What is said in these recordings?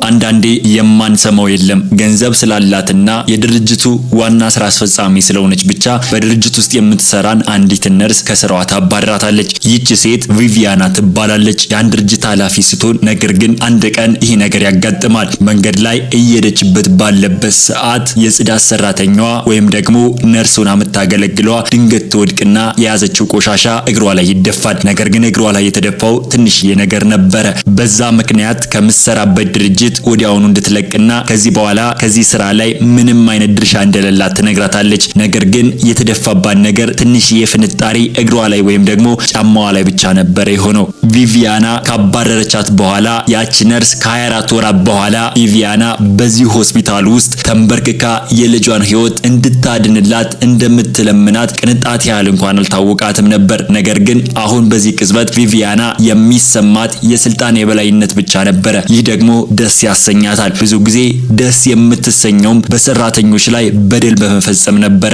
አንዳንዴ የማንሰማው የለም ገንዘብ ስላላትና የድርጅቱ ዋና ስራ አስፈጻሚ ስለሆነች ብቻ በድርጅት ውስጥ የምትሰራን አንዲት ነርስ ከስራዋ ታባርራታለች። ይህች ሴት ቪቪያና ትባላለች። ያን ድርጅት ኃላፊ ስትሆን ነገር ግን አንድ ቀን ይህ ነገር ያጋጥማል። መንገድ ላይ እየሄደችበት ባለበት ሰዓት የጽዳት ሰራተኛዋ ወይም ደግሞ ነርሱን የምታገለግለዋ ድንገት ትወድቅና የያዘችው ቆሻሻ እግሯ ላይ ይደፋል። ነገር ግን እግሯ ላይ የተደፋው ትንሽዬ ነገር ነበረ። በዛ ምክንያት ከምትሰራበት ድርጅት ወዲያውኑ እንድትለቅና ከዚህ በኋላ ከዚህ ስራ ላይ ምንም አይነት ድርሻ እንደሌላት ትነግራታለች። ነገር ግን የተደፋባት ነገር ትንሽዬ ፍንጣሪ እግሯ ላይ ወይም ደግሞ ጫማዋ ላይ ብቻ ነበር የሆነው። ቪቪያና ካባረረቻት በኋላ ያቺ ነርስ ከ24 ወራት በኋላ ቪቪያና በዚህ ሆስፒታል ውስጥ ተንበርክካ የልጇን ህይወት እንድታድንላት እንደምትለምናት ቅንጣት ያህል እንኳን አልታወቃትም ነበር። ነገር ግን አሁን በዚህ ቅጽበት ቪቪያና የሚሰማት የስልጣን የበላይነት ብቻ ነበረ። ይህ ደግሞ ደስ ያሰኛታል። ብዙ ጊዜ ደስ የምትሰኘውም በሰራተኞች ላይ በደል በመፈጸም ነበረ።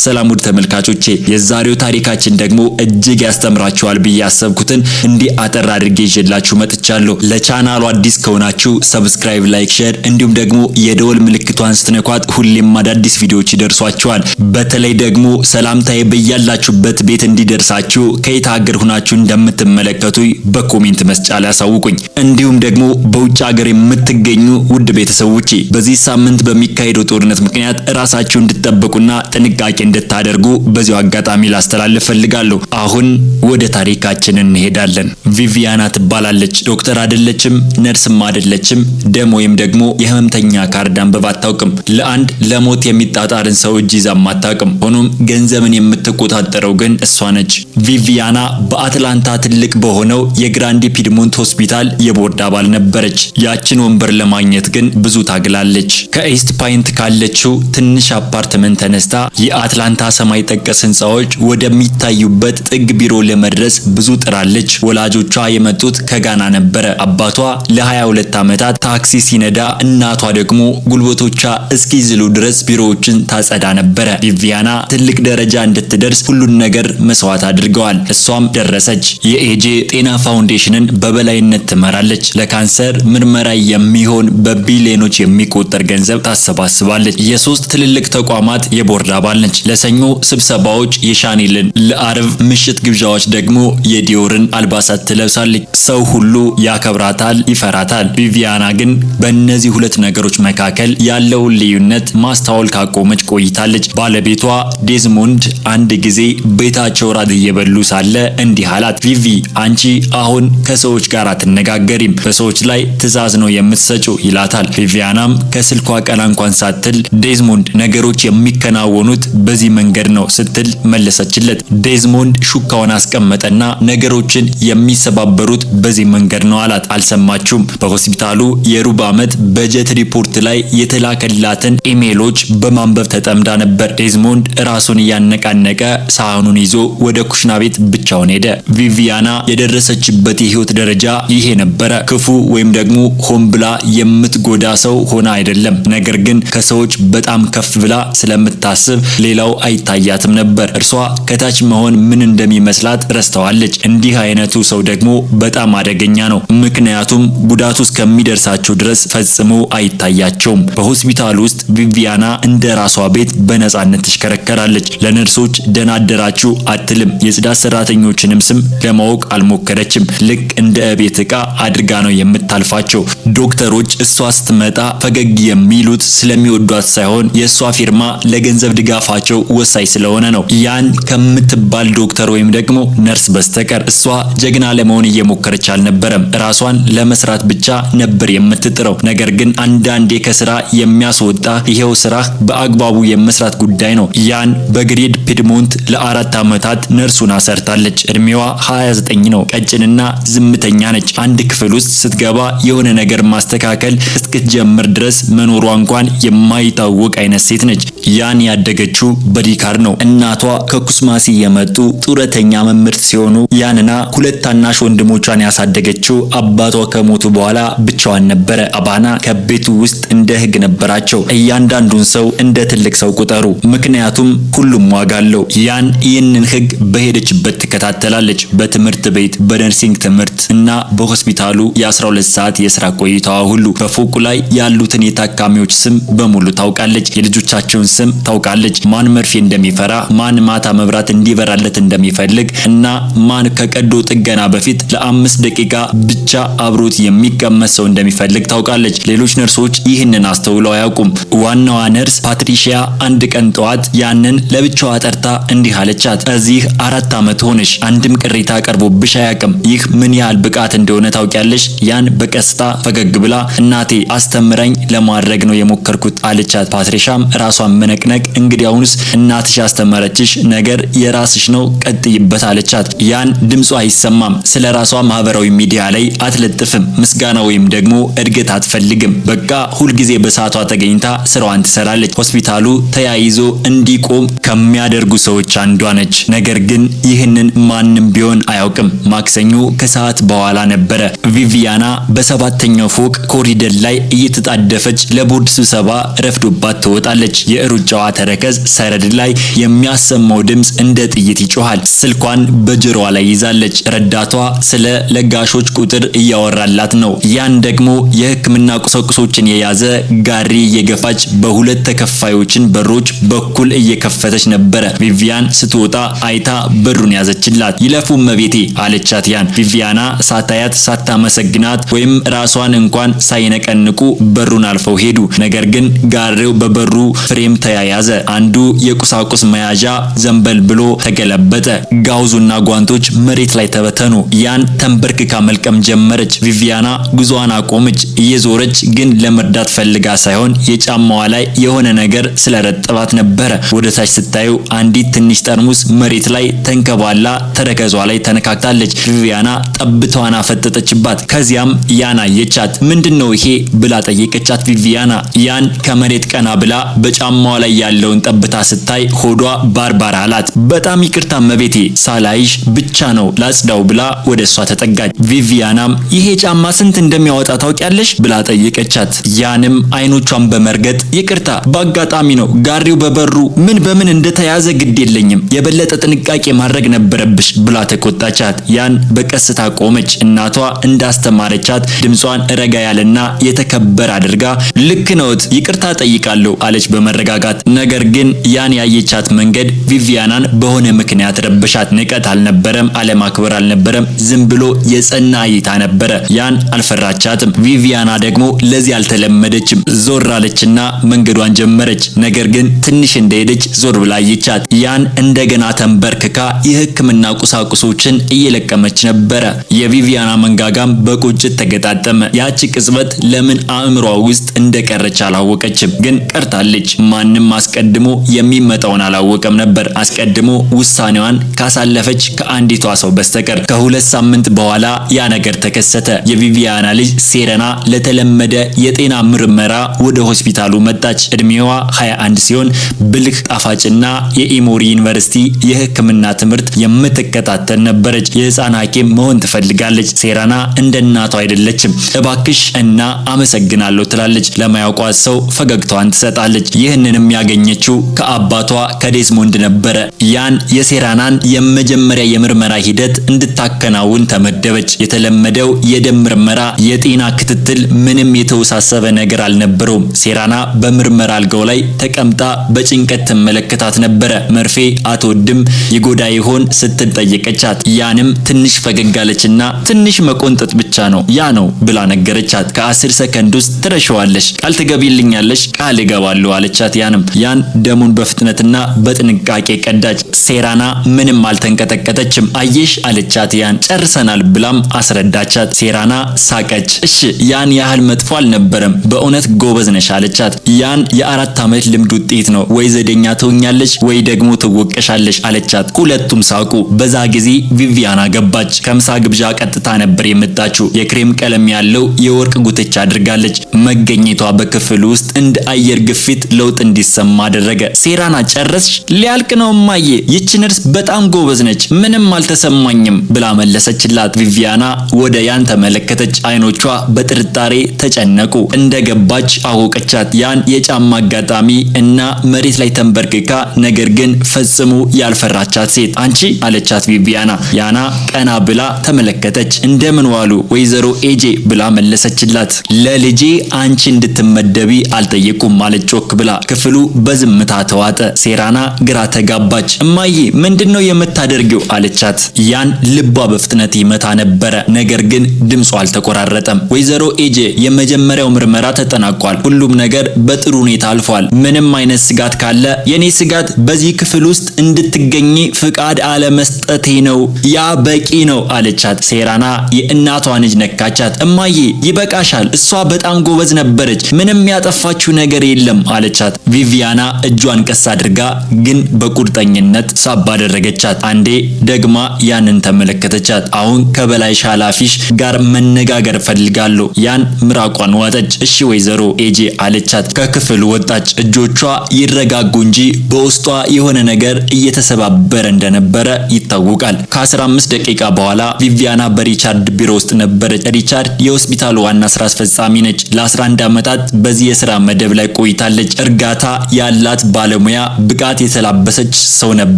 ሰላም ውድ ተመልካቾቼ፣ የዛሬው ታሪካችን ደግሞ እጅግ ያስተምራችኋል ብዬ ያሰብኩትን እንዲህ አጠር አድርጌ ይዤላችሁ መጥቻለሁ። ለቻናሉ አዲስ ከሆናችሁ ሰብስክራይብ፣ ላይክ፣ ሼር እንዲሁም ደግሞ የደወል ምልክቷን ስትነኳት ሁሌም አዳዲስ ቪዲዮዎች ይደርሷችኋል። በተለይ ደግሞ ሰላምታዬ በያላችሁበት ቤት እንዲደርሳችሁ ከየት ሀገር ሆናችሁ እንደምትመለከቱ በኮሜንት መስጫ ላይ አሳውቁኝ። እንዲሁም ደግሞ በውጭ ሀገር የምትገኙ ውድ ቤተሰቦቼ በዚህ ሳምንት በሚካሄደው ጦርነት ምክንያት ራሳችሁ እንድትጠብቁና ጥንቃቄ እንድታደርጉ በዚሁ አጋጣሚ ላስተላልፍ ፈልጋለሁ። አሁን ወደ ታሪካችን እንሄዳለን። ቪቪያና ትባላለች። ዶክተር አይደለችም፣ ነርስም አይደለችም፣ ደም ወይም ደግሞ የህመምተኛ ካርድ አንብባ አታውቅም። ለአንድ ለሞት የሚጣጣርን ሰው እጅ ይዛ አታውቅም። ሆኖም ገንዘብን የምትቆጣጠረው ግን እሷ ነች። ቪቪያና በአትላንታ ትልቅ በሆነው የግራንዲ ፒድሞንት ሆስፒታል የቦርድ አባል ነበረች። ያችን ወንበር ለማግኘት ግን ብዙ ታግላለች። ከኢስት ፓይንት ካለችው ትንሽ አፓርትመንት ተነስታ የአትላንታ ሰማይ ጠቀስ ህንጻዎች ወደሚታዩበት ጥግ ቢሮ ለመድረስ ብዙ ጥራለች። ወላጆቿ የመጡት ከጋና ነበረ። አባቷ ለ22 ዓመታት ታክሲ ሲነዳ፣ እናቷ ደግሞ ጉልበቶቿ እስኪዝሉ ድረስ ቢሮዎችን ታጸዳ ነበረ። ቪቪያና ትልቅ ደረጃ እንድትደርስ ሁሉን ነገር መስዋዕት አድርገዋል። እሷም ደረሰች። የኤጄ ጤና ፋውንዴሽንን በበላይነት ትመራለች። ለካንሰር ምርመራ የሚሆን በቢሊዮኖች የሚቆጠር ገንዘብ ታሰባስባለች። የሶስት ትልልቅ ተቋማት የቦርድ አባል ነች። ለሰኞ ስብሰባዎች የሻኔልን፣ ለአርብ ምሽት ግብዣዎች ደግሞ የዲዮርን አልባሳት ትለብሳለች። ሰው ሁሉ ያከብራታል፣ ይፈራታል። ቪቪያና ግን በእነዚህ ሁለት ነገሮች መካከል ያለውን ልዩነት ማስተዋል ካቆመች ቆይታለች። ባለቤቷ ዴዝሞንድ አንድ ጊዜ ቤታቸው ራት እየበሉ ሳለ እንዲህ አላት፣ ቪቪ አንቺ አሁን ከሰዎች ጋር አትነጋገሪም፣ በሰዎች ላይ ትዕዛዝ ነው የምትሰጪው ይላታል። ቪቪያናም ከስልኳ ቀና እንኳን ሳትል ዴዝሞንድ ነገሮች የሚከናወኑት በዚህ መንገድ ነው ስትል መለሰችለት። ዴዝሞንድ ሹካውን አስቀመጠና ነገሮችን የሚሰባበሩት በዚህ መንገድ ነው አላት። አልሰማችሁም። በሆስፒታሉ የሩብ ዓመት በጀት ሪፖርት ላይ የተላከላትን ኢሜሎች በማንበብ ተጠምዳ ነበር። ዴዝሞንድ ራሱን እያነቃነቀ ሳህኑን ይዞ ወደ ኩሽና ቤት ብቻውን ሄደ። ቪቪያና የደረሰችበት የህይወት ደረጃ ይሄ ነበረ። ክፉ ወይም ደግሞ ሆን ብላ የምትጎዳ ሰው ሆና አይደለም። ነገር ግን ከሰዎች በጣም ከፍ ብላ ስለምታስብ ሌላው አይታያትም ነበር። እርሷ ከታች መሆን ምን እንደሚመስላት ረስተዋለች። እንዲህ አይነቱ ሰው ደግሞ በጣም አደገኛ ነው። ምክንያቱም ጉዳቱ እስከሚደርሳቸው ድረስ ፈጽሞ አይታያቸውም። በሆስፒታል ውስጥ ቪቪያና እንደ ራሷ ቤት በነጻነት ትሽከረከራለች። ለነርሶች ደህና አደራችሁ አትልም። የጽዳት ሰራተኞችንም ስም ለማወቅ አልሞከረችም። ልክ እንደ ቤት ዕቃ አድርጋ ነው የምታልፋቸው። ዶክተሮች እሷ ስትመጣ ፈገግ የሚሉት ስለሚወዷት ሳይሆን የእሷ ፊርማ ለገንዘብ ድጋፋቸው ወሳኝ ስለሆነ ነው። ያን ከምትባል ዶክተር ወይም ደግሞ ነርስ በስተቀር እሷ ጀግና ለመሆን እየሞከረች አልነበረም። ራሷን ለመስራት ብቻ ነበር የምትጥረው። ነገር ግን አንዳንዴ ከስራ የሚያስወጣ ይሄው ስራ በአግባቡ የመስራት ጉዳይ ነው። ያን በግሬድ ፒድሞንት ለ4 ዓመታት ነርሱን አሰርታለች። እድሜዋ 29 ነው። ቀጭንና ዝምተኛ ነች። አንድ ክፍል ውስጥ ስትገባ የሆነ ነገር ማስተካከል እስክትጀምር ድረስ መኖሯ እንኳን የማይታወቅ አይነት ሴት ነች። ያን ያደገችው በዲካር ነው። እናቷ ከኩስማሲ የመጡ ጡረተኛ መምህርት ሲሆኑ ያንና ሁለት ታናሽ ወንድሞቿን ያሳደገችው አባቷ ከሞቱ በኋላ ብቻዋን ነበረ። አባና ከቤቱ ውስጥ እንደ ህግ ነበራቸው። እያንዳንዱን ሰው እንደ ትልቅ ሰው ቁጠሩ፣ ምክንያቱም ሁሉም ዋጋ አለው። ያን ይህንን ህግ በሄደችበት ትከታተላለች። በትምህርት ቤት፣ በነርሲንግ ትምህርት እና በሆስፒታሉ የ12 ሰዓት የስራ ቆይታ ቆይታዋ ሁሉ። በፎቁ ላይ ያሉትን የታካሚዎች ስም በሙሉ ታውቃለች። የልጆቻቸውን ስም ታውቃለች። ማን መርፌ እንደሚፈራ፣ ማን ማታ መብራት እንዲበራለት እንደሚፈልግ እና ማን ከቀዶ ጥገና በፊት ለ5 ደቂቃ ብቻ አብሮት የሚቀመጥ ሰው እንደሚፈልግ ታውቃለች። ሌሎች ነርሶች ይህንን አስተውለው አያውቁም። ዋናዋ ነርስ ፓትሪሺያ አንድ ቀን ጠዋት ያንን ለብቻዋ ጠርታ እንዲህ አለቻት። እዚህ 4 ዓመት ሆነሽ፣ አንድም ቅሬታ ቀርቦብሽ አያውቅም። ይህ ምን ያህል ብቃት እንደሆነ ታውቂያለሽ? ያን በቀስታ ፈገግ ብላ እናቴ አስተምረኝ ለማድረግ ነው የሞከርኩት አለቻት። ፓትሪሻም ራሷን መነቅነቅ፣ እንግዲያውንስ እናትሽ ያስተማረችሽ ነገር የራስሽ ነው፣ ቀጥይበት አለቻት። ያን ድምጿ አይሰማም። ስለ ራሷ ማህበራዊ ሚዲያ ላይ አትለጥፍም። ምስጋና ወይም ደግሞ እድገት አትፈልግም። በቃ ሁልጊዜ በሰዓቷ ተገኝታ ስራዋን ትሰራለች። ሆስፒታሉ ተያይዞ እንዲቆም ከሚያደርጉ ሰዎች አንዷ ነች። ነገር ግን ይህንን ማንም ቢሆን አያውቅም። ማክሰኞ ከሰዓት በኋላ ነበረ። ቪቪያና በ7ኛው ፎቅ ኮሪደር ላይ እየተጣደፈች ለቦርድ ስብሰባ ረፍዶባት ትወጣለች። የሩጫዋ ተረከዝ ሰረድ ላይ የሚያሰማው ድምፅ እንደ ጥይት ይጮሃል። ስልኳን በጆሮዋ ላይ ይዛለች። ረዳቷ ስለ ለጋሾች ቁጥር እያወራላት ነው። ያን ደግሞ የሕክምና ቁሳቁሶችን የያዘ ጋሪ እየገፋች በሁለት ተከፋዮችን በሮች በኩል እየከፈተች ነበረ። ቪቪያን ስትወጣ አይታ በሩን ያዘችላት። ይለፉ መቤቴ አለቻት። ያን ቪቪያና ሳታያት ሳታመሰግናት ወይም ራሷን እንኳን ሳይነቀንቁ በሩን አልፈው ሄዱ። ነገር ግን ጋሪው በበሩ ፍሬም ተያያዘ። አንዱ የቁሳቁስ መያዣ ዘንበል ብሎ ተገለበጠ። ጋውዙና ጓንቶች መሬት ላይ ተበተኑ። ያን ተንበርክካ መልቀም ጀመረች። ቪቪያና ጉዞዋን አቆመች። እየዞረች ግን ለመርዳት ፈልጋ ሳይሆን የጫማዋ ላይ የሆነ ነገር ስለረጠባት ነበረ። ወደ ታች ስታዩ አንዲት ትንሽ ጠርሙስ መሬት ላይ ተንከባላ ተረከዟ ላይ ተነካክታለች። ቪቪያና ጠብታዋን አፈጠጠችባት። ከዚያም ያን አየቻት። ምንድነው ይሄ ብላ ጠየቀቻት። ቪቪያና ያን ከመሬት ቀና ብላ በጫማዋ ላይ ያለውን ጠብታ ስታይ ሆዷ ባርባር አላት። በጣም ይቅርታ መቤቴ ሳላይሽ ብቻ ነው ላጽዳው ብላ ወደ እሷ ተጠጋች። ቪቪያናም ይሄ ጫማ ስንት እንደሚያወጣ ታውቂያለሽ ብላ ጠየቀቻት። ያንም አይኖቿን በመርገጥ ይቅርታ በአጋጣሚ ነው፣ ጋሪው በበሩ ምን በምን እንደተያዘ ግድ የለኝም፣ የበለጠ ጥንቃቄ ማድረግ ነበረብሽ ብላ ተቆጣቻት። ያን በቀስታ ቆመች። እናቷ እንዳስተማረቻት ድምጿን ረጋ ያለና የተከበረ አድርጋ ልክ ነውት ይቅርታ ጠይቃለሁ አለች በመረጋጋት። ነገር ግን ያን ያየቻት መንገድ ቪቪያናን በሆነ ምክንያት ረበሻት። ንቀት አልነበረም፣ አለማክበር አልነበረም፣ ዝም ብሎ የጸና እይታ ነበረ። ያን አልፈራቻትም። ቪቪያና ደግሞ ለዚህ አልተለመደችም። ዞር አለችና መንገዷን ጀመረች። ነገር ግን ትንሽ እንደሄደች ዞር ብላ አየቻት። ያን እንደገና ተንበርክካ የሕክምና ቁሳቁሶችን እየለቀመች ነበረ። የቪቪያና መንጋጋም በቁጭት ተገጣጠመ። ያቺ ቅጽበት ለምን አእምሯ ውስጥ እንደቀረች አላወቀችም፣ ግን ቀርታለች። ማንም አስቀድሞ የሚመጣውን አላወቀም ነበር፣ አስቀድሞ ውሳኔዋን ካሳለፈች ከአንዲቷ ሰው በስተቀር። ከ2 ሳምንት በኋላ ያ ነገር ተከሰተ። የቪቪያና ልጅ ሴረና ለተለመደ የጤና ምርመራ ወደ ሆስፒታሉ መጣች። እድሜዋ 21 ሲሆን ብልህ ጣፋጭና የኢሞሪ ዩኒቨርሲቲ የሕክምና ትምህርት የምትከታተል ነበረች። የህፃን ሐኪም መሆን ትፈልጋለች። ሴራና እንደ እናቷ አይደለችም። እባክሽ እና አመሰግናለሁ ትላለች። ለማያውቋት ሰው ፈገግታዋን ትሰጣለች። ይህንንም ያገኘችው ከአባቷ ከዴዝሞንድ ነበረ። ያን የሴራናን የመጀመሪያ የምርመራ ሂደት እንድታከናውን ተመደበች። የተለመደው የደም ምርመራ፣ የጤና ክትትል ምንም የተወሳሰበ ነገር አልነበረውም። ሴራና በምርመራ አልጋው ላይ ተቀምጣ በጭንቀት ትመለከታት ነበረ። መርፌ አትወድም፣ ይጎዳ ይሆን ስትል ጠየቀቻት። ያንም ትንሽ ፈገግ አለችና ትንሽ መቆንጠጥ ብቻ ነው ያ ነው ብላ ነገረቻት። ከ10 ሰከንድ ውስጥ ትረሻዋለሽ፣ ቃል ትገቢልኛለሽ? ቃል እገባለሁ አለቻት። ያን ደሙን በፍጥነትና በጥንቃቄ ቀዳች። ሴራና ምንም አልተንቀጠቀጠችም። አየሽ አለቻት። ያን ጨርሰናል ብላም አስረዳቻት። ሴራና ሳቀች። እሺ ያን ያህል መጥፎ አልነበረም፣ በእውነት ጎበዝ ነሽ አለቻት። ያን የ4 ዓመት ልምድ ውጤት ነው፣ ወይ ዘደኛ ትሆኛለሽ ወይ ደግሞ ትወቀሻለሽ አለቻት። ሁለቱም ሳቁ። በዛ ጊዜ ቪቪያና ገባች። ከምሳ ግብዣ ቀጥታ ነበር የመጣችው። የክሬም ቀለም ያለው የወርቅ ጉትቻ አድርጋለች። መገኘቷ በክፍሉ ውስጥ እንደ አየር ግፊት ለውጥ እንዲሰማ አደረገ። ሴራና ጨረስሽ? ሊያልቅ ነው እማዬ ይህች ነርስ በጣም ጎበዝ ነች፣ ምንም አልተሰማኝም ብላ መለሰችላት። ቪቪያና ወደ ያን ተመለከተች። አይኖቿ በጥርጣሬ ተጨነቁ። እንደገባች አወቀቻት ያን የጫማ አጋጣሚ እና መሬት ላይ ተንበርክካ ነገር ግን ፈጽሞ ያልፈራቻት ሴት። አንቺ አለቻት ቪቪያና። ያና ቀና ብላ ተመለከተች። እንደምን ዋሉ ወይዘሮ ኤጄ ብላ መለሰችላት። ለልጄ አንቺ እንድትመደቢ አልጠየቁም አለች ጮክ ብላ። ክፍሉ በዝምታ ተዋጠ። ሴራና ግራ ተጋባች። እማዬ ምንድነው የምታደርጊው አለቻት። ያን ልቧ በፍጥነት ይመታ ነበረ፣ ነገር ግን ድምጿ አልተቆራረጠም። ወይዘሮ ኤጄ የመጀመሪያው ምርመራ ተጠናቋል። ሁሉም ነገር በጥሩ ሁኔታ አልፏል። ምንም አይነት ስጋት ካለ የኔ ስጋት በዚህ ክፍል ውስጥ እንድትገኚ ፍቃድ አለመስጠቴ ነው። ያ በቂ ነው አለቻት። ሴራና የእናቷን እጅ ነካቻት። እማዬ ይበቃሻል፣ እሷ በጣም ጎበዝ ነበረች፣ ምንም ያጠፋችው ነገር የለም አለቻት። ቪቪያና እጇን ቀስ አድርጋ ግን በቁርጠኝነት ሳብ አደረገቻት። አንዴ ደግማ ያንን ተመለከተቻት። አሁን ከበላይሽ ኃላፊሽ ጋር መነጋገር ፈልጋለሁ። ያን ምራቋን ዋጠች። እሺ ወይዘሮ ኤጄ አለቻት። ከክፍል ወጣች። እጆቿ ይረጋጉ እንጂ በውስጧ የሆነ ነገር እየተሰባበረ እንደነበረ ይታወቃል። ከ15 ደቂቃ በኋላ ቪቪያና በሪቻርድ ቢሮ ውስጥ ነበረች። ሪቻርድ የሆስፒታሉ ዋና ስራ አስፈጻሚ ነች። ለ11 ዓመታት በዚህ የስራ መደብ ላይ ቆይታለች። እርጋታ ያላት ባለሙያ፣ ብቃት የተላበሰች ሰው ነበረች።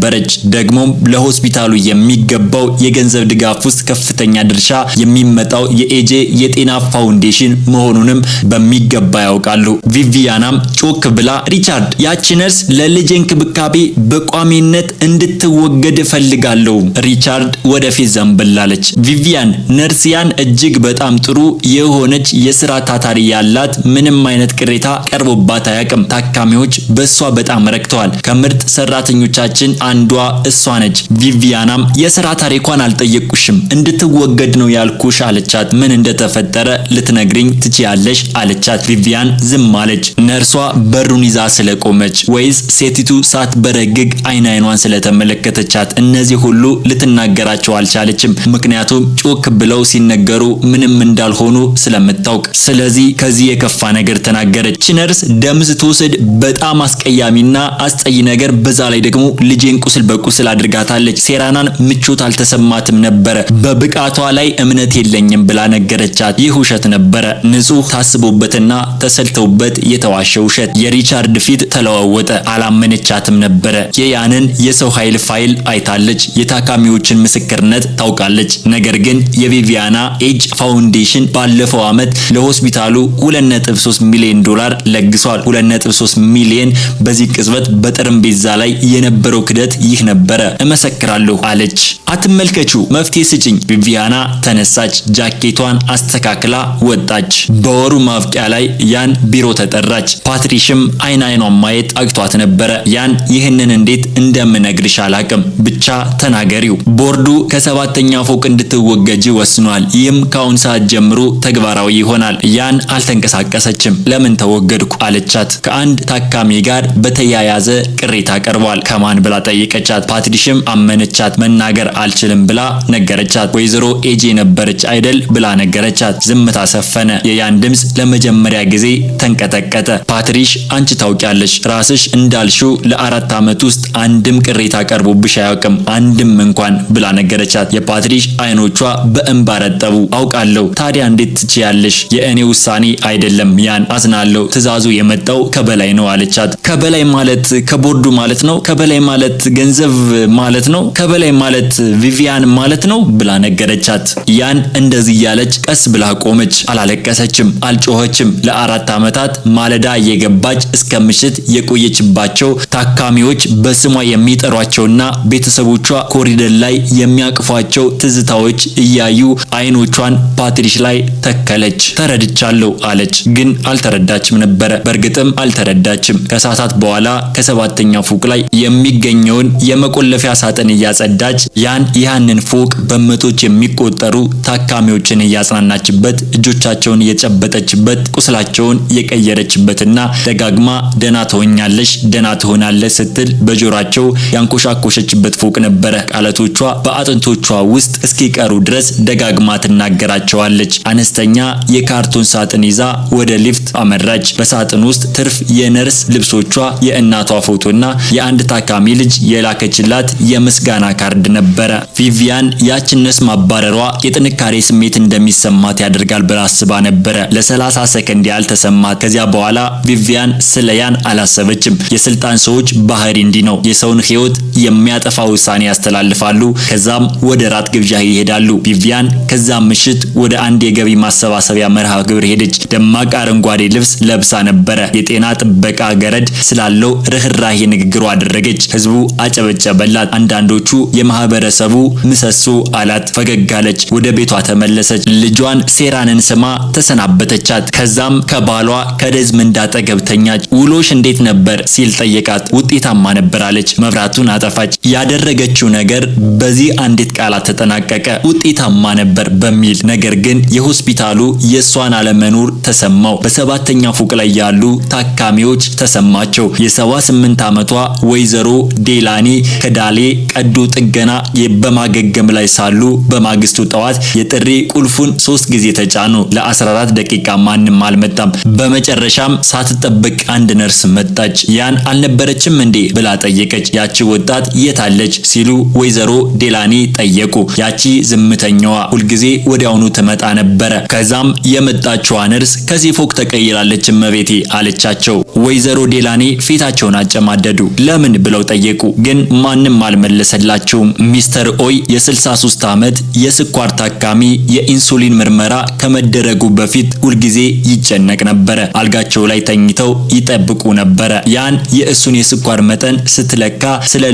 ደግሞም ለሆስፒታሉ የሚገባው የገንዘብ ድጋፍ ውስጥ ከፍተኛ ድርሻ የሚመጣው የኤጄ የጤና ፋውንዴሽን መሆኑንም በሚገባ ያውቃሉ። ቪቪያናም ጮክ ብላ ሪቻርድ ያቺ ነርስ ለልጅ እንክብካቤ በቋሚነት እንድትወገድ ፈልጋለሁ። ሪቻርድ ወደፊት ዘንበላለች። ቪቪያን ነርስያን እጅግ በጣም ጥሩ የሆነች የስራ ታታሪ ያላት፣ ምንም አይነት ቅሬታ ቀርቦባት አያውቅም። ታካሚዎች በእሷ በጣም ረክተዋል። ከምርጥ ሰራተኞቻችን አንዷ እሷ ነች። ቪቪያናም የስራ ታሪኳን አልጠየቁሽም፣ እንድትወገድ ነው ያልኩሽ አለቻት። ምን እንደተፈጠረ ልትነግሪኝ ትችያለሽ አለቻት። ቪቪያን ዝም አለች። ነርሷ በሩን ይዛ ስለቆመች ወይስ ሴቲቱ ሳትበረግግ አይኗን ስለተመለከተቻት እነዚህ ሁሉ ልትናገራቸው አልቻለችም። ምክንያቱም ጮክ ብለው ሲነገሩ ምንም እንዳልሆኑ ስለምታውቅ። ስለዚህ ከዚህ የከፋ ነገር ተናገረች። ነርስ ደም ስትወስድ በጣም አስቀያሚና አስጠይ ነገር፣ በዛ ላይ ደግሞ ልጄን ቁስል በቁስል አድርጋታለች። ሴራናን ምቾት አልተሰማትም ነበረ። በብቃቷ ላይ እምነት የለኝም ብላ ነገረቻት። ይህ ውሸት ነበረ። ንጹህ ታስቦበትና ተሰልተውበት የተዋሸ ውሸት። የሪቻርድ ፊት ተለዋወጠ። አላመነቻትም ነበረ። የያንን የሰው ኃይል ፋይል አይታለች። የታካሚዎችን ምስክርነት ታውቃለች። ነገር ግን የቪቪያና ኤጅ ፋውንዴሽን ባለፈው ዓመት ለሆስፒታሉ 2.3 ሚሊዮን ዶላር ለግሷል። 2.3 ሚሊዮን። በዚህ ቅጽበት በጠረጴዛ ላይ የነበረው ክደት ይህ ነበረ። እመሰክራለሁ አለች። አትመልከቹ፣ መፍትሄ ስጭኝ። ቪቪያና ተነሳች። ጃኬቷን አስተካክላ ወጣች። በወሩ ማብቂያ ላይ ያን ቢሮ ተጠራች። ፓትሪሽም አይኗን ማየት አቅቷት ነበረ። ያን ይህንን እንዴት እንደምነግርሽ አላቅም፣ ብቻ ተናገሪው። ቦርዱ ከ7ኛ ፎቅ እንድትወገጂ ወስኗል። ይህም ከአሁን ሰዓት ጀምሮ ተግባራዊ ይሆናል። ያን አልተንቀሳቀሰችም። ለምን ተወገድኩ አለቻት። ከአንድ ታካሚ ጋር በተያያዘ ቅሬታ ቀርቧል። ከማን ብላ ጠየቀቻት። ፓትሪሽም አመነቻት። መናገር አልችልም ብላ ነገረቻት። ወይዘሮ ኤጄ ነበረች አይደል ብላ ነገረቻት። ዝምታ ሰፈነ። የያን ድምጽ ለመጀመሪያ ጊዜ ተንቀጠቀጠ። ፓትሪሽ አንቺ ታውቂያለሽ፣ ራስሽ እንዳልሽው ለ4 ዓመት ውስጥ አንድም ቅሬታ ቀርቦብሽ አያውቅም፣ አንድም እንኳን ብላ ነገረቻት። የፓትሪሽ አይኖቿ በእንባ ረጠቡ። አውቃለሁ፣ ታዲያ እንዴት ትችያለሽ? የእኔ ውሳኔ አይደለም ያን፣ አዝናለሁ፣ ትዕዛዙ የመጣው ከበላይ ነው አለቻት። ከበላይ ማለት ከቦርዱ ማለት ነው? ከበላይ ማለት ገንዘብ ማለት ነው? ከበላይ ማለት ቪቪያን ማለት ነው ብላ ነገረቻት። ያን እንደዚህ ያለች ቀስ ብላ ቆመች። አላለቀሰችም፣ አልጮኸችም። ለ4 ዓመታት ማለዳ እየገባች እስከ ምሽት የቆየችባቸው ታካሚዎች በስሟ የሚጠሯቸውና ቤተሰቦቿ ኮሪደር ላይ የሚያቅፏቸው ትዝታዎች እያዩ አይኖቿን ፓትሪሽ ላይ ተከለች። ተረድቻለሁ አለች፣ ግን አልተረዳችም ነበረ። በእርግጥም አልተረዳችም። ከሰዓታት በኋላ ከ7ኛው ፎቅ ላይ የሚገኘውን የመቆለፊያ ሳጥን እያጸዳች ያንን ፎቅ በመቶች የሚቆጠሩ ታካሚዎችን እያጽናናችበት፣ እጆቻቸውን እየጨበጠችበት፣ ቁስላቸውን የቀየረችበትና ደጋግማ ደና ትሆኛለሽ፣ ደና ትሆናለሽ ስትል በጆሯቸው ያንኮሻኮሸችበት ፎቅ ነበረ። ነበረ። ቃላቶቿ በአጥንቶቿ ውስጥ እስኪቀሩ ድረስ ደጋግማ ትናገራቸዋለች። አነስተኛ የካርቶን ሳጥን ይዛ ወደ ሊፍት አመራች። በሳጥን ውስጥ ትርፍ የነርስ ልብሶቿ፣ የእናቷ ፎቶና የአንድ ታካሚ ልጅ የላከችላት የምስጋና ካርድ ነበረ። ቪቪያን ያችን ነርስ ማባረሯ የጥንካሬ ስሜት እንደሚሰማት ያደርጋል ብላ አስባ ነበረ። ለ30 ሰከንድ ያህል ተሰማት። ከዚያ በኋላ ቪቪያን ስለ ያን አላሰበችም። የስልጣን ሰዎች ባህሪ እንዲህ ነው። የሰውን ሕይወት የሚያጠፋ ውሳኔ ያስተላልፋሉ፣ ከዛም ወደ ራት ግብዣ ይሄዳሉ። ቪቪያን ከዛም ምሽት ወደ አንድ የገቢ ማሰባሰቢያ መርሃ ግብር ሄደች። ደማቅ አረንጓዴ ልብስ ለብሳ ነበረ። የጤና ጥበቃ ገረድ ስላለው ርህራሄ ንግግሩ አደረገች። ህዝቡ አጨበጨበላት። አንዳንዶቹ የማህበረሰቡ ምሰሶ አላት። ፈገግ አለች። ወደ ቤቷ ተመለሰች። ልጇን ሴራንን ስማ ተሰናበተቻት። ከዛም ከባሏ ከዴዝመንድ አጠገብ ተኛች። ውሎሽ እንዴት ነበር ሲል ጠየቃት። ውጤታማ ነበር አለች። መብራቱን አጠፋች። ያደረገችው ነገር በዚህ አንዲት ቃላት ተጠናቀቀ፣ ውጤታማ ነበር በሚል። ነገር ግን የሆስፒታሉ የሷን አለመኖር ተሰማው። በሰባተኛ ፎቅ ላይ ያሉ ታካሚዎች ተሰማቸው። የ78 ዓመቷ ወይዘሮ ዴላኒ ከዳሌ ቀዶ ጥገና በማገገም ላይ ሳሉ በማግስቱ ጠዋት የጥሪ ቁልፉን 3 ጊዜ ተጫኑ። ለ14 ደቂቃ ማንም አልመጣም። በመጨረሻም ሳትጠብቅ አንድ ነርስ መጣች። ያን አልነበረችም እንዴ ብላ ጠየቀች። ያቺ ወጣት የታለች ሲሉ ወይዘሮ ዴላኒ ጠየቁ። ያቺ ዝምተኛዋ ሁልጊዜ ወዲያውኑ ትመጣ ነበረ። ከዛም የመጣችዋ ነርስ ከዚህ ፎቅ ተቀይራለች እመቤቴ አለቻቸው። ወይዘሮ ዴላኒ ፊታቸውን አጨማደዱ። ለምን ብለው ጠየቁ። ግን ማንም አልመለሰላቸውም። ሚስተር ኦይ የ63 ዓመት የስኳር ታካሚ የኢንሱሊን ምርመራ ከመደረጉ በፊት ሁልጊዜ ይጨነቅ ነበረ። አልጋቸው ላይ ተኝተው ይጠብቁ ነበረ። ያን የእሱን የስኳር መጠን ስትለካ ስለ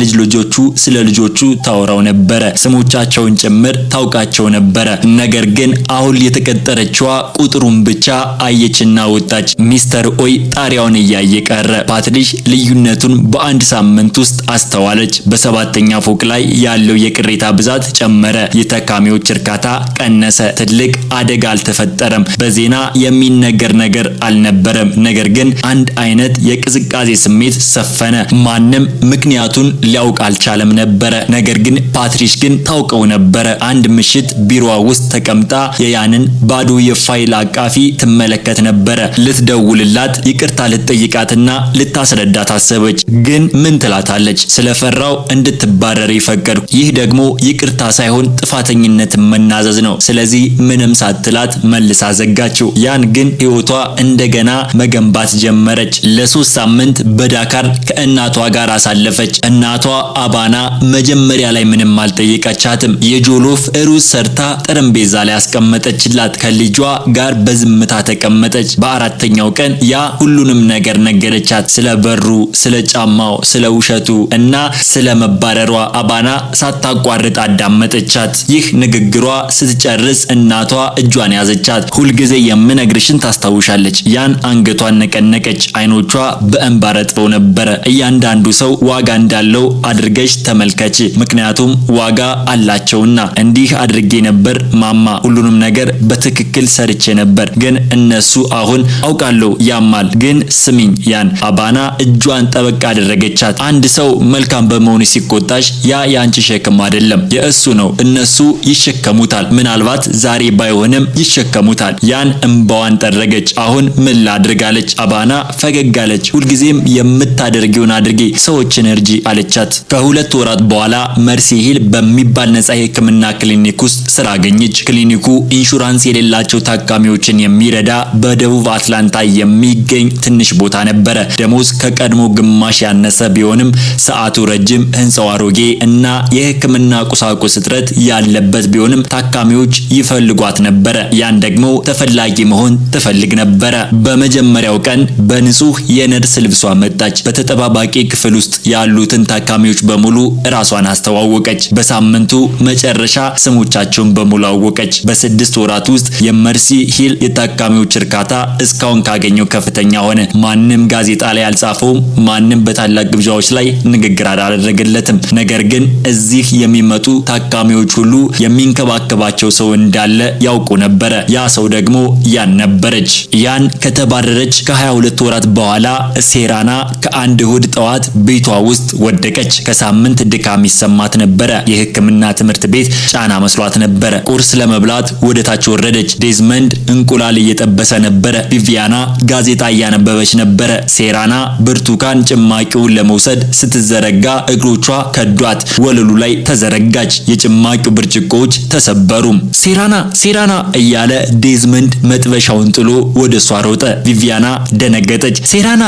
ልጆቹ ታወራው ነበረ። ስሞቻቸውን ጭምር ታውቃቸው ነበረ። ነገር ግን አሁን የተቀጠረችዋ ቁጥሩን ብቻ አየችና ወጣች። ሚስተር ኦይ ጣሪያውን እያየ ቀረ። ፓትሪሽ ልዩነቱን በአንድ ሳምንት ውስጥ አስተዋለች። በሰባተኛ ፎቅ ላይ ያለው የቅሬታ ብዛት ጨመረ። የታካሚዎች እርካታ ቀነሰ። ትልቅ አደጋ አልተፈጠረም። በዜና የሚነገር ነገር አልነበረም። ነገር ግን አንድ አይነት የቅዝቃዜ ስሜት ሰፈነ። ማንም ምክንያቱን ሊያውቅ አልቻለም ነበረ። ነገር ግን ፓትሪሽ ግን ታውቀው ነበረ። አንድ ምሽት ቢሮዋ ውስጥ ተቀምጣ የያንን ባዶ የፋይል አቃፊ ትመለከት ነበረ። ልትደውልላት፣ ይቅርታ ልትጠይቃትና ልታስረዳት አሰበች። ግን ምን ትላታለች? ስለፈራው እንድትባረር ይፈቀድኩ። ይህ ደግሞ ይቅርታ ሳይሆን ጥፋተኝነትን መናዘዝ ነው። ስለዚህ ምንም ሳትላት መልሳ ዘጋችው። ያን ግን ህይወቷ እንደገና መገንባት ጀመረች። ለ3 ሳምንት በዳካር ከእናቷ ጋር አሳለፈች። እናቷ አባና መጀመሪያ ላይ ምንም አልጠየቀቻትም። የጆሎፍ ሩዝ ሰርታ ጠረጴዛ ላይ አስቀመጠችላት። ከልጇ ጋር በዝምታ ተቀመጠች። በአራተኛው ቀን ያ ሁሉንም ነገር ነገረቻት። ስለ በሩ፣ ስለ ጫማው፣ ስለ ውሸቱ እና ስለ መባረሯ አባና ሳታቋርጥ አዳመጠቻት። ይህ ንግግሯ ስትጨርስ እናቷ እጇን ያዘቻት። ሁልጊዜ የምነግርሽን ታስታውሻለች። ያን አንገቷን ነቀነቀች። አይኖቿ በእንባ ረጥበው ነበረ። እያንዳንዱ ሰው ዋጋ እንዳለው አድርገሽ ተመልከች፣ ምክንያቱም ዋጋ አላቸውና። እንዲህ አድርጌ ነበር ማማ፣ ሁሉንም ነገር በትክክል ሰርቼ ነበር። ግን እነሱ አሁን አውቃለሁ ያማል። ግን ስሚኝ ያን። አባና እጇን ጠበቅ አደረገቻት። አንድ ሰው መልካም በመሆኑ ሲቆጣሽ ያ ያንቺ ሸክም አይደለም፣ የእሱ ነው። እነሱ ይሸከሙታል። ምናልባት ዛሬ ባይሆንም ይሸከሙታል። ያን እንባዋን ጠረገች። አሁን ምን ላድርጋለች? አባና ፈገግ አለች። ሁልጊዜም የምታደርጊውን አድርጌ፣ ሰዎችን እርጂ አለቻት። ከ2 ወራት በኋላ መርሲ ሂል በሚባል ነፃ የሕክምና ክሊኒክ ውስጥ ስራ አገኘች። ክሊኒኩ ኢንሹራንስ የሌላቸው ታካሚዎችን የሚረዳ በደቡብ አትላንታ የሚገኝ ትንሽ ቦታ ነበረ። ደሞዝ ከቀድሞ ግማሽ ያነሰ ቢሆንም ሰዓቱ ረጅም፣ ህንጻው አሮጌ እና የሕክምና ቁሳቁስ እጥረት ያለበት ቢሆንም ታካሚዎች ይፈልጓት ነበረ። ያን ደግሞ ተፈላጊ መሆን ትፈልግ ነበረ። በመጀመሪያው ቀን በንጹህ የነርስ ልብሷ መጣች። በተጠባባቂ ክፍል ውስጥ ያሉትን ታካሚዎች በሙሉ ራሷን አስተዋወቀች። በሳምንቱ መጨረሻ ስሞቻቸውን በሙሉ አወቀች። በ6 ወራት ውስጥ የመርሲ ሂል የታካሚዎች እርካታ እስካሁን ካገኘው ከፍተኛ ሆነ። ማንም ጋዜጣ ላይ አልጻፈውም። ማንም በታላቅ ግብዣዎች ላይ ንግግር አላደረገለትም። ነገር ግን እዚህ የሚመጡ ታካሚዎች ሁሉ የሚንከባከባቸው ሰው እንዳለ ያውቁ ነበረ። ያ ሰው ደግሞ ያን ነበረች። ያን ከተባረረች ከ22 ወራት በኋላ ሴራና ከአንድ እሁድ ጠዋት ቤቷ ውስጥ ወደቀች። ከሳምንት ድካም ይሰማት ነበረ። የሕክምና ትምህርት ቤት ጫና መስሏት ነበረ። ቁርስ ለመብላት ወደ ታች ወረደች። ዴዝመንድ እንቁላል እየጠበሰ ነበረ። ቪቪያና ጋዜጣ እያነበበች ነበረ። ሴራና ብርቱካን ጭማቂውን ለመውሰድ ስትዘረጋ እግሮቿ ከዷት። ወለሉ ላይ ተዘረጋች። የጭማቂው ብርጭቆዎች ተሰበሩ። ሴራና እያለ ዴዝመንድ መጥበሻውን ጥሎ ወደ እሷ ሮጠ። ቪቪያና ደነገጠች። ሴራና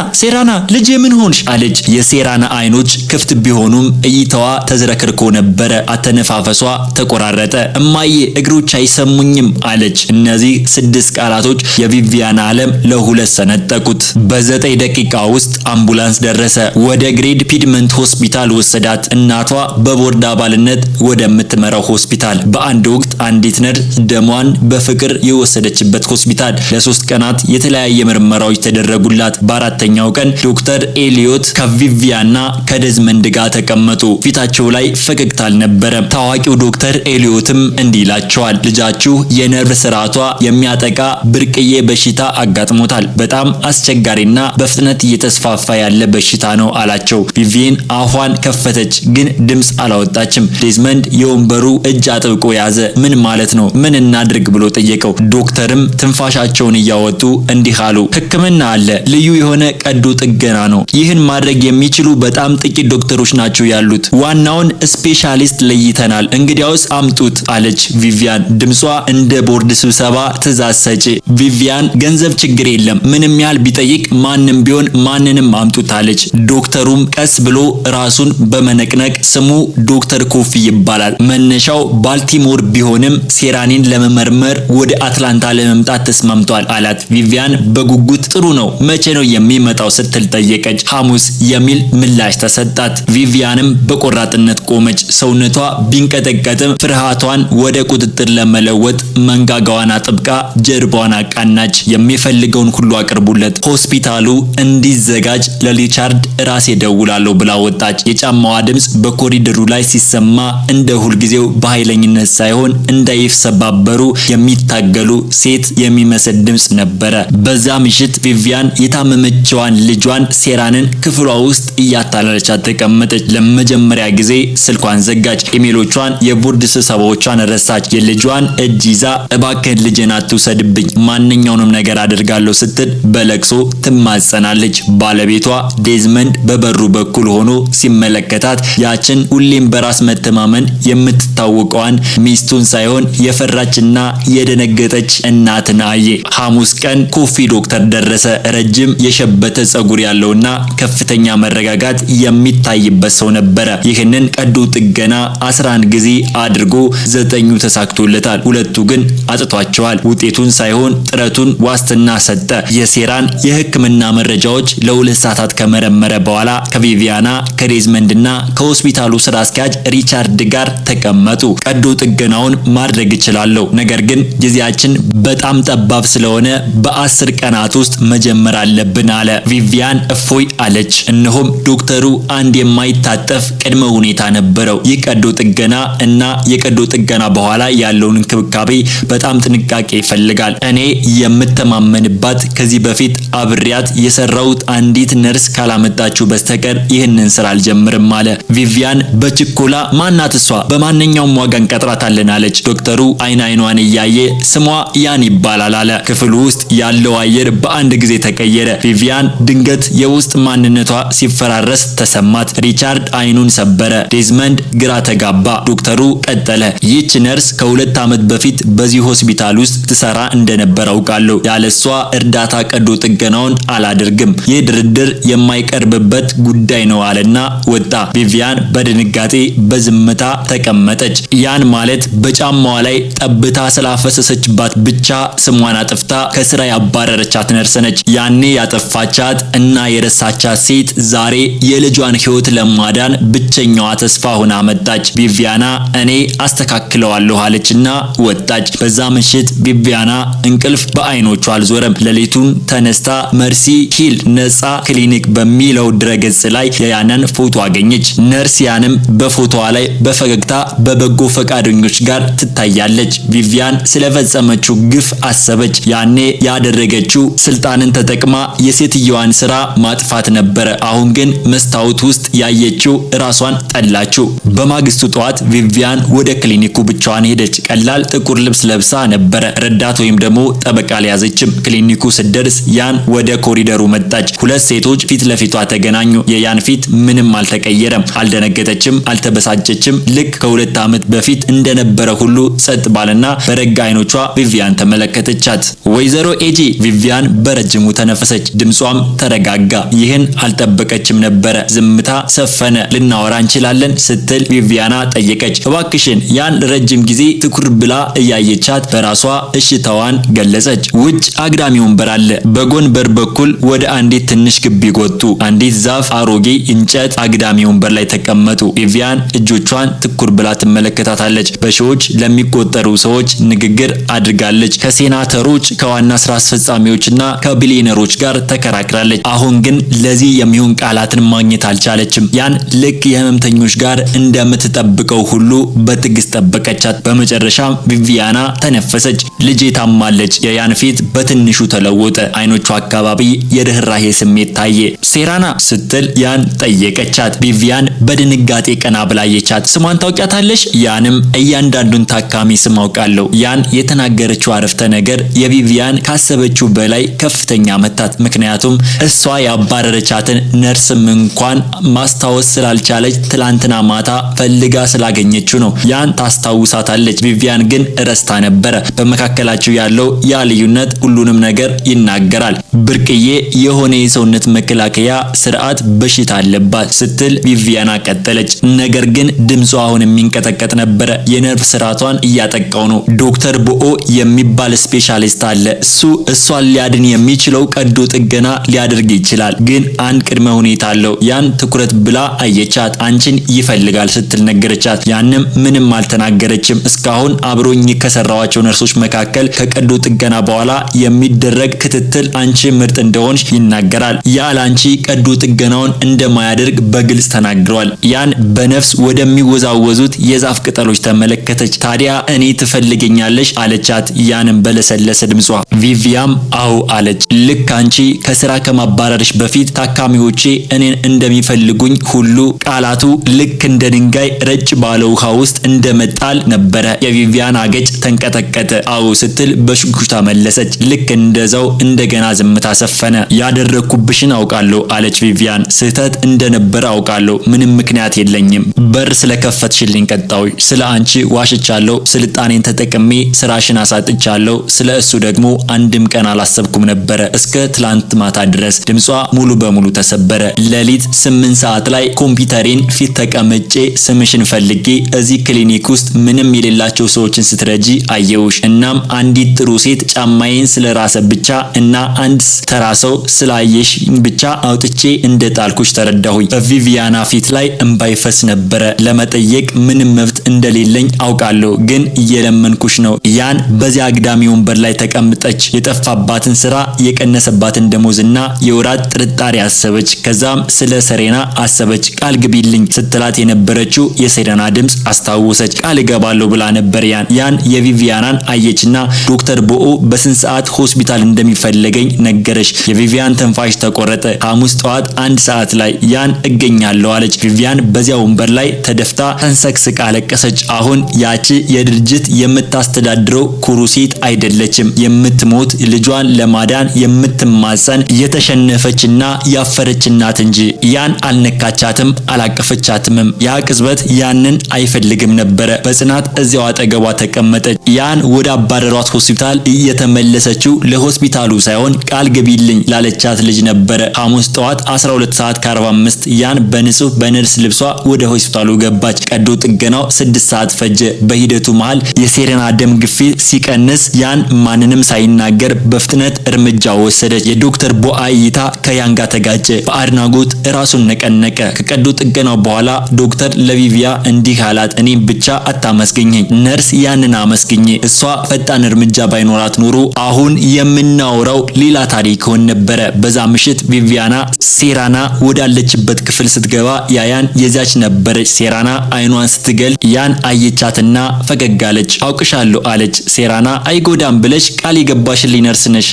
ልጄ ምን ሆንሽ? አለች። የሴራና አይኖች ክፍት ቢሆኑም እይታዋ ተዝረክርኮ ነበረ። አተነፋፈሷ ተቆራረጠ። እማዬ እግሮች አይሰሙኝም አለች። እነዚህ 6 ቃላቶች የቪቪያና ዓለም ለሁለት ሰነጠቁት። በ9 ደቂቃ ውስጥ አምቡላንስ ደረሰ። ወደ ግሬድ ፒድመንት ሆስፒታል ወሰዳት። እናቷ በቦርድ አባልነት ወደምትመራው ሆስፒታል፣ በአንድ ወቅት አንዲት ነርስ ደሟን በፍቅር የወሰደችበት ሆስፒታል። ለ3 ቀናት የተለያየ ምርመራዎች ተደረጉላት። በአራተኛው ቀን ዶክተር ኤሊዮት ከቪቪያና ከዴዝመንድ ጋር ተቀመጡ። ፊታቸው ላይ ፈገግታ አልነበረም። ታዋቂው ዶክተር ኤሊዮትም እንዲህ ይላቸዋል፣ ልጃችሁ የነርቭ ስርዓቷ የሚያጠቃ ብርቅዬ በሽታ አጋጥሞታል። በጣም አስቸጋሪና በፍጥነት እየተስፋፋ ያለ በሽታ ነው አላቸው። ቪቪን አፏን ከፈተች፣ ግን ድምፅ አላወጣችም። ዴዝመንድ የወንበሩ እጅ አጥብቆ ያዘ። ምን ማለት ነው? ምን እናድርግ ብሎ ጠየቀው። ዶክተርም ትንፋሻቸውን እያወጡ እንዲህ አሉ፣ ሕክምና አለ። ልዩ የሆነ ቀዶ ጥገና ነው። ይህን ማድረግ የሚችሉ በጣም ጥቂት ዶክተሮች ናቸው ያሉት። ዋናውን ስፔሻሊስት ለይተናል። እንግዲያውስ አምጡት አለች ቪቪያን። ድምጿ እንደ ቦርድ ስብሰባ ትዕዛዝ ሰጪ። ቪቪያን ገንዘብ ችግር የለም፣ ምንም ያህል ቢጠይቅ ማንም ቢሆን ማንንም አምጡት አለች። ዶክተሩም ቀስ ብሎ ራሱን በመነቅነቅ ስሙ ዶክተር ኮፊ ይባላል። መነሻው ባልቲሞር ቢሆንም ሴራኒን ለመመርመር ወደ አትላንታ ለመምጣት ተስማምቷል አላት። ቪቪያን በጉጉት ጥሩ ነው፣ መቼ ነው የሚመጣው ስትል ጠየቀች። ሐሙስ የሚል ምላሽ ተሰጣት። ቪቪያንም በቆራጥነት ቆመች። ሰውነቷ ቢንቀጠቀጥም ፍርሃቷን ወደ ቁጥጥር ለመለወጥ መንጋጋዋን አጥብቃ ጀርባዋን አቃናች። የሚፈልገውን ሁሉ አቅርቡለት፣ ሆስፒታሉ እንዲዘጋጅ ለሪቻርድ ራሴ ደውላለሁ ብላ ወጣች። የጫማዋ ድምፅ በኮሪደሩ ላይ ሲሰማ እንደ ሁልጊዜው በኃይለኝነት ሳይሆን እንዳይሰባበሩ የሚታገሉ ሴት የሚመስል ድምፅ ነበረ። በዛ ምሽት ቪቪያን የታመመችዋን ልጇን ሴራንን ክፍሏ ውስጥ እያታለለቻት ተቀመጠች። ለመጀመሪያ ጊዜ ስልኳን ዘጋች። ኢሜሎቿን፣ የቦርድ ስብሰባዎቿን ረሳች። የልጇን እጅ ይዛ እባክህን ልጄን አትውሰድብኝ፣ ማንኛውንም ነገር አደርጋለሁ ስትል በለቅሶ ትማጸናለች። ባለቤቷ ዴዝመንድ በበሩ በኩል ሆኖ ሲመለከታት ያችን ሁሌም በራስ መተማመን የምትታወቀዋን ሚስቱን ሳይሆን የፈራችና የደነገጠች እናትን አየ። ሐሙስ ቀን ኮፊ ዶክተር ደረሰ። ረጅም የሸበተ ጸጉር ያለውና ከፍተኛ መረጋጋት የሚታይበት ሰው ነበረ። ይህንን ቀዶ ጥገና 11 ጊዜ አድርጎ 9ኙ ተሳክቶለታል። 2ቱ ግን አጥቷቸዋል። ውጤቱን ሳይሆን ጥረቱን ዋስትና ሰጠ። የሴራን የሕክምና መረጃዎች ለ2 ሰዓታት ከመረመረ በኋላ ከቪቪያና ከዴዝመንድና ከሆስፒታሉ ስራ አስኪያጅ ሪቻርድ ጋር ተቀመጡ። ቀዶ ጥገናውን ማድረግ እችላለሁ፣ ነገር ግን ጊዜያችን በጣም ጠባብ ስለሆነ በ10 ቀናት ውስጥ መጀመር አለብን አለ። ቪቪያን እፎይ አለች። እነሆም ዶክተሩ አንድ የማይታጠፍ ቅድመ ሁኔታ ነበረው። ይህ ቀዶ ጥገና እና የቀዶ ጥገና በኋላ ያለውን እንክብካቤ በጣም ጥንቃቄ ይፈልጋል። እኔ የምተማመንባት ከዚህ በፊት አብሬያት የሰራሁት አንዲት ነርስ ካላመጣችሁ በስተቀር ይህንን ስራ አልጀምርም አለ። ቪቪያን በችኮላ ማናት እሷ? በማንኛውም ዋጋ እንቀጥራታለን አለች። ዶክተሩ አይኗን እያየ ስሟ ያን ይባላል አለ። ክፍሉ ውስጥ ያለው አየር በአንድ ጊዜ ተቀየረ። ቪቪያን ድንገት የውስጥ ማንነቷ ሲፈራረስ ተሰማት። ሪቻርድ አይኑን ሰበረ። ዴዝመንድ ግራ ተጋባ። ዶክተሩ ቀጠለ፣ ይህች ነርስ ከ2 ዓመት በፊት በዚህ ሆስፒታል ውስጥ ትሰራ እንደነበር አውቃለሁ። ያለሷ እርዳታ ቀዶ ጥገናውን አላደርግም። ይህ ድርድር የማይቀርብበት ጉዳይ ነው አለና ወጣ። ቪቪያን በድንጋጤ በዝምታ ተቀመጠች። ያን ማለት በጫማዋ ላይ ጠብታ ስላፈሰሰችባት ብቻ ስሟን አጥፍታ ከስራ ያባረረቻት ነርስ ነች። ያኔ ያጠፋቻት እና የረሳቻት ሴት ዛሬ የልጇን ሕይወት ለማዳን ብቸኛዋ ተስፋ ሆና መጣች። ቪቪያና እኔ አስተካክለዋለሁ አለችና ወጣች። በዛ ምሽት ቪቪያና እንቅልፍ በአይኖቿ አልዞረም። ሌሊቱን ተነስታ መርሲ ሂል ነፃ ክሊኒክ በሚለው ድረገጽ ላይ ያንን ፎቶ አገኘች። ነርስ ያንም በፎቶዋ ላይ በፈገግታ በበጎ ፈቃደኞች ጋር ትታያለች። ቪቪያን ስለፈጸመችው ግፍ አሰበች። ያኔ ያደረገችው ስልጣንን ተጠቅማ የሴትየዋን ስራ ማጥፋት ነበረ። አሁን ግን መስታወት ውስጥ ያየችው ራሷን ጠላችው። በማግስቱ ጠዋት ቪቪያን ወደ ክሊኒኩ ብቻዋን ሄደች። ቀላል ጥቁር ልብስ ለብሳ ነበረ። ረዳት ወይም ደግሞ ጠበቃ አልያዘችም። ክሊኒኩ ስትደርስ ያን ወደ ኮሪደሩ መጣች። ሁለት ሴቶች ፊት ለፊቷ ተገናኙ። የያን ፊት ምንም አልተቀየረም። አልደነገጠችም፣ አልተበሳጨችም። ልክ ከሁለት ዓመት በፊት እንደነበረ ሁሉ ጸጥ ባለና በረጋ አይኖቿ ቪቪያን ተመለከተቻት። ወይዘሮ ኤጂ ቪቪያን በረጅሙ ተነፈሰች። ድምጿም ተረጋጋ። ይህን አልጠበቀችም ነበረ። ዝምታ ሰፈነ። ልናወራ እንችላለን ስትል ቪቪያና ጠየቀች። እባክሽን። ያን ረጅም ጊዜ ትኩር ብላ እያየቻት በራሷ እሽታዋን ገለጸች። ውጭ አግዳሚ ወንበር አለ። በጎን በር በኩል ወደ አንዲት ትንሽ ግቢ ጎጡ። አንዲት ዛፍ አሮጌ እንጨት አግዳሚ ወንበር ላይ ተቀመጡ። ቪቪያን እጆቿን ትኩር ብላ ትመለከታታለች። በሺዎች ለሚቆጠሩ ሰዎች ንግግር አድርጋለች። ከሴናተሮች፣ ከዋና ስራ አስፈጻሚዎችና ከቢሊዮነሮች ጋር ተከራክራለች። አሁን ግን ለዚህ የሚሆን ቃላትን ማግኘት አልቻለችም። ያን ልክ የህመምተኞች ጋር እንደምትጠብቀው ሁሉ በትዕግስት ጠበቀቻት። በመጨረሻም ቪቪያና ተነፈሰች። ልጄ ታማለች። የያን ፊት በትንሹ ተለወጠ። አይኖቿ አካባቢ የርህራሄ ስሜት ታየ። ሴራና ስትል ያን ጠየቀቻት። ቪቪያን በድንጋጤ ቀና ብላ አየቻት። ስሟን ታውቂያታለሽ? ያንም እያንዳንዱን ታካሚ ስም አውቃለሁ። ያን የተናገረችው አረፍተ ነገር የቪቪያን ካሰበችው በላይ ከፍተኛ መታት። ምክንያቱም እሷ ያባረረቻትን ነርስም እንኳን ማስታወስ ስላልቻለች ትላንትና ማታ ፈልጋ ስላገኘችው ነው። ያን ታስታውሳታለች። ቪቪያን ግን ረስታ ነበረ። በመካከላቸው ያለው ያ ልዩነት ሁሉንም ነገር ይናገራል። ብርቅዬ የሆነ የሰውነት መከላከያ ስርዓት በሽታ አለባት ስትል ቪቪያና ቀጠለች። ነገር ግን ድምጿ አሁን የሚንቀጠቀጥ ነበረ። የነርቭ ስርዓቷን እያጠቃው ነው። ዶክተር ቦኦ የሚባል ስፔሻሊስት አለ። እሱ እሷን ሊያድን የሚችለው ቀዶ ጥገና ሊያደርግ ይችላል። ግን አንድ ቅድመ ሁኔታ አለው። ያን ትኩረት ብላ አየቻት። አንቺን ይፈልጋል ስትል ነገረቻት። ያንም ምንም አልተናገረችም። እስካሁን አብሮኝ ከሰራዋቸው ነርሶች መካከል ከቀዶ ጥገና በኋላ የሚደረግ ክትትል አንቺ ምርጥ እንደሆንሽ ይናገራል። ያላንቺ ቀዶ ጥገናውን እንደማያደርግ በግልጽ ተናግሯል። ያን በነፍስ ወደሚወዛወዙት የዛፍ ቅጠሎች ተመለከተች። ታዲያ እኔ ትፈልገኛለሽ አለቻት። ያንም በለሰለሰ ድምጿ ቪቪያም አው አለች። ልክ አንቺ ከስራ ከማባረርሽ በፊት ታካሚዎቼ እኔን እንደሚፈልጉኝ ሁሉ ቃላቱ ልክ እንደ ድንጋይ ረጭ ባለ ውሃ ውስጥ እንደመጣል ነበረ። የቪቪያን አገጭ ተንቀጠቀጠ። አው ስትል በሽኩቻ መለሰች። ልክ እንደዛው እንደገና ዝምታ ሰፈነ። ያደረኩብሽን አውቃለሁ አለች ቪቪያን። ስህተት እንደነበረ አውቃለሁ። ምንም ምክንያት የለኝም። በር ስለከፈትሽልኝ ቀጣው። ስለ አንቺ ዋሽቻለሁ። ስልጣኔን ተጠቅሜ ስራሽን አሳጥቻለሁ። ስለ እሱ ደግሞ አንድም ቀን አላሰብኩም ነበረ እስከ ትላንት ማታ ድረስ። ድምጿ ሙሉ በሙሉ ተሰበረ። ሌሊት 8 ሰዓት ላይ ኮምፒውተሬን ፊት ተቀምጬ ስምሽን ፈልጌ እዚህ ክሊኒክ ውስጥ ምንም የሌላቸው ሰዎችን ስትረጂ አየውሽ። እናም አንዲት ጥሩ ሴት ጫማዬን ስለራሰ ብቻ እና አንድ ተራ ሰው ስላየሽ ብቻ አውጥቼ እንደጣልኩሽ ተረዳሁኝ። በቪቪያና ፊት ላይ እንባይፈስ ነበረ። ለመጠየቅ ምንም መብት እንደሌለኝ አውቃለሁ፣ ግን እየለመንኩሽ ነው። ያን በዚያ አግዳሚ ወንበር ላይ ተቀምጠች የጠፋባትን ስራ የቀነሰባትን ደሞዝና የወራት ጥርጣሬ አሰበች። ከዛም ስለ ሰሬና አሰበች። ቃል ግቢልኝ ስትላት የነበረችው የሰሬና ድምጽ አስታወሰች። ቃል እገባለሁ ብላ ነበር። ያን የቪቪያናን አየችና ዶክተር ቦኦ በስንት ሰዓት ሆስፒታል እንደሚፈልገኝ ነገረሽ? የቪቪያን ተንፋሽ ተቆረጠ። ሐሙስ ጠዋት 1 ሰዓት ላይ ያን እገኛለሁ አለች። ቪቪያን በዚያ ወንበር ላይ ተደፍታ ተንሰቅስቃ አለቀሰች። አሁን ያቺ የድርጅት የምታስተዳድረው ኩሩ ሴት አይደለችም። የምትሞት ልጇን ለማዳን የምትማጸን የተሸነፈችና ያፈረች እናት እንጂ። ያን አልነካቻትም፣ አላቀፈቻትም። ያ ቅጽበት ያንን አይፈልግም ነበረ። በጽናት እዚያው አጠገቧ ተቀመጠች። ያን ወደ አባረሯት ሆስፒታል እየተመለሰችው ለሆስፒታሉ ሳይሆን ቃል ግቢልኝ ላለቻት ልጅ ነበረ። ሐሙስ ጠዋት 12 ሰዓት ከ45 ያን በንጹህ በነርስ ልብሷ ወደ ሆስፒታሉ ገባች። ቀዶ ጥገናው 6 ሰዓት ፈጀ። በሂደቱ መሃል የሴሬና ደም ግፊት ሲቀንስ ያን ማንንም ሳይናገር በፍጥነት እርምጃ ወሰደች። የዶክተር ቦአ እይታ ከያን ጋር ተጋጨ። በአድናጎት ራሱን ነቀነቀ። ከቀዶ ጥገናው በኋላ ዶክተር ለቪቪያ እንዲህ አላት፣ እኔም ብቻ አታመስግኘኝ፣ ነርስ ያንን አመስግኝ። እሷ ፈጣን እርምጃ ባይኖራት ኖሮ አሁን የምናወራው ሌላ ታሪክ ሆነ ነበረ። በዛ ምሽት ቪቪያና ሴራና ወዳለችበት ክፍል ስትገባ ቪቪያን የዛች ነበረች ሴራና አይኗን ስትገል ያን አየቻትና ፈገግ አለች። አውቅሻለሁ አለች ሴራና። አይጎዳም ብለሽ ቃል የገባሽልኝ ነርስ ነሽ።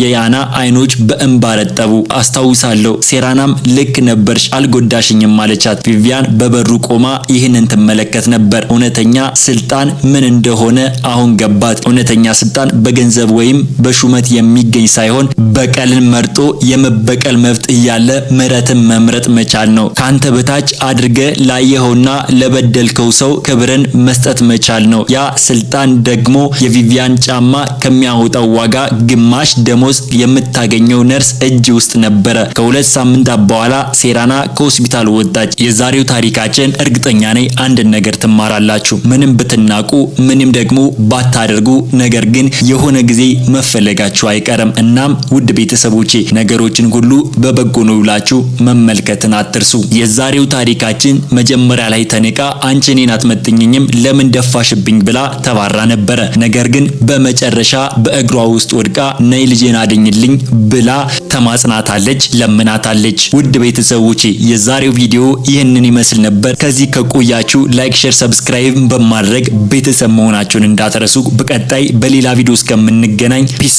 የያና አይኖች በእንባ ረጠቡ። አስታውሳለሁ። ሴራናም ልክ ነበርሽ አልጎዳሽኝም አለቻት። ቪቪያን በበሩ ቆማ ይህንን ትመለከት ነበር። እውነተኛ ስልጣን ምን እንደሆነ አሁን ገባት። እውነተኛ ስልጣን በገንዘብ ወይም በሹመት የሚገኝ ሳይሆን በቀልን መርጦ የመበቀል መብት እያለ ምሕረትን መምረጥ መቻል ነው። ካንተ በታች አድርገ ላየኸውና ለበደልከው ሰው ክብርን መስጠት መቻል ነው። ያ ስልጣን ደግሞ የቪቪያን ጫማ ከሚያወጣው ዋጋ ግማሽ ደሞዝ የምታገኘው ነርስ እጅ ውስጥ ነበረ። ከሁለት ሳምንታት በኋላ ሴራና ከሆስፒታል ወጣች። የዛሬው ታሪካችን እርግጠኛ ነኝ አንድ ነገር ትማራላችሁ። ምንም ብትናቁ፣ ምንም ደግሞ ባታደርጉ፣ ነገር ግን የሆነ ጊዜ መፈለጋችሁ አይቀርም። እናም ውድ ቤተሰቦቼ ነገሮችን ሁሉ በበጎ ነው ብላችሁ መመልከትን አትርሱ። የዛሬው ታሪካችን መጀመሪያ ላይ ተንቃ አንቺ እኔን አትመጥኝም ለምን ደፋሽብኝ ብላ ተባራ ነበረ። ነገር ግን በመጨረሻ በእግሯ ውስጥ ወድቃ ነይ ልጄን አድኝልኝ ብላ ተማጽናታለች፣ ለምናታለች። ውድ ቤተሰቦቼ የዛሬው ቪዲዮ ይህንን ይመስል ነበር። ከዚህ ከቆያችሁ ላይክ፣ ሼር፣ ሰብስክራይብ በማድረግ ቤተሰብ መሆናችሁን እንዳትረሱ። በቀጣይ በሌላ ቪዲዮ እስከምንገናኝ ፒስ